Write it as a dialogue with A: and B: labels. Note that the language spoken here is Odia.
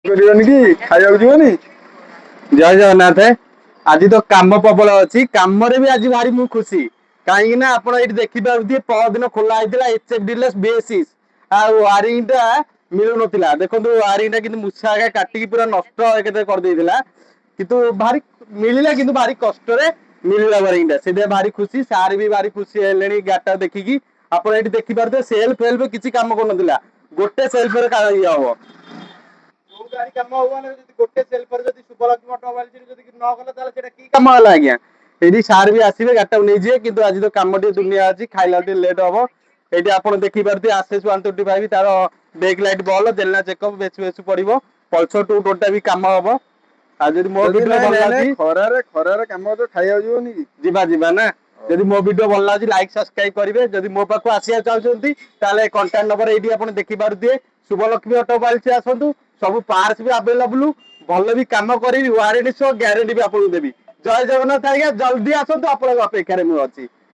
A: କରିବନି କି ଖାଇବାକୁ ଯିବନି?
B: ଜୟ ଜଗନ୍ନାଥ। ଆଜି ତ କାମ ପ୍ରବଳ ଅଛି, କାମରେ ବି ଆଜି ଭାରି ମୁଁ ଖୁସି। କାହିଁକି ନା ଆପଣ ଏଇଠି ଦେଖିପାରୁଥିବେ ପରଦିନ ଖୋଲା ହେଇଥିଲା HFDLS ବେସିସ୍ ଆଉ ୱାରିଂ ଟା ମିଳୁନଥିଲା। ଦେଖନ୍ତୁ ୱାରିଂ ଟା କିନ୍ତୁ ମୂଷା ଆଗା କାଟିକି ପୁରା ନଷ୍ଟ ଏକେରେ କରିଦେଇଥିଲା, କିନ୍ତୁ ଭାରି ମିଳିଲା, କିନ୍ତୁ ଭାରି କଷ୍ଟରେ ମିଳିଲା ୱାରିଂ ଟା। ସେଥିପାଇଁ ଭାରି ଖୁସି, ସାର୍ ବି ଭାରି ଖୁସି ହେଲେଣି ଗାଡିଟା ଦେଖିକି। ଆପଣ ଏଇଠି ଦେଖିପାରୁଥିବେ ସେଲ୍ଫ ଫେଲ୍ଫ କିଛି କାମ କରୁନଥିଲା, ଗୋଟେ ସେଲ୍ଫରେ ଇଏ ହବ।
A: କୋଉ ଗାଡି କାମ ହବ ମାନେ ଯଦି ଗୋଟେ ସେଲ୍ଫରେ ଯଦି ଶୁଭଲକ୍ଷ୍ମୀ ଅଟୋମୋବାଇଲ୍ସ ଯଦି ନ ଗଲା ତାହେଲେ ସେଟା କି
B: କାମ ହେଲା ଆଜ୍ଞା? ଏଇଠି ସାର୍ ବି ଆସିବେ ଗାଡିଟାକୁ ନେଇଯିବେ, କିନ୍ତୁ ଆଜି ତ କାମ ଟିକେ ଦୁନିଆ ଅଛି, ଖାଇଲା ଟିକେ ଲେଟ୍ ହବ। ଏଇଠି ଆପଣ ଦେଖିପାରୁଥିବେ ଆସେସ୍ 125 ତାର ବ୍ରେକ୍ ଲାଇଟ୍ ବଲ, ଦେଲା ଚେକଅପ୍, ବେଶୀ ବେଶୀ ପଡିବ। ପଲ୍ସର 2 ବି କାମ ହବ। ଆଉ ଯଦି ମୋ ଭିଡିଓ ଭଲ ଲାଗୁଛି,
A: ଖରାରେ କାମ ତ ଖାଇବାକୁ ଯିବନି କି?
B: ଯିବା ନା। ଯଦି ମୋ ଭିଡିଓ ଭଲ ଲାଗୁଛି ଲାଇକ୍ ସବସ୍କ୍ରାଇବ କରିବେ। ଯଦି ମୋ ପାଖକୁ ଆସିବାକୁ ଚାହୁଁଛନ୍ତି ତାହେଲେ କଣ୍ଟାକ୍ଟ ନମ୍ବର ଏଇଠି ଆପଣ ଦେଖିପାରୁଥିବେ। ଶୁଭଲକ୍ଷ୍ମୀ ଅଟୋମୋବାଇଲ୍ସ ଆସନ୍ତୁ, ସବୁ ପାର୍ଟସ ବି ଆଭେଲେବୁଲ, ଭଲ ବି କାମ କରିବି, ୱାରେଣ୍ଟି ସହ ଗ୍ୟାରେଣ୍ଟି ବି ଆପଣଙ୍କୁ ଦେବି। ଜୟ ଜଗନ୍ନାଥ ଆଜ୍ଞା, ଜଲ୍ଦି ଆସନ୍ତୁ, ଆପଣଙ୍କ ଅପେକ୍ଷାରେ ମୁଁ ଅଛି।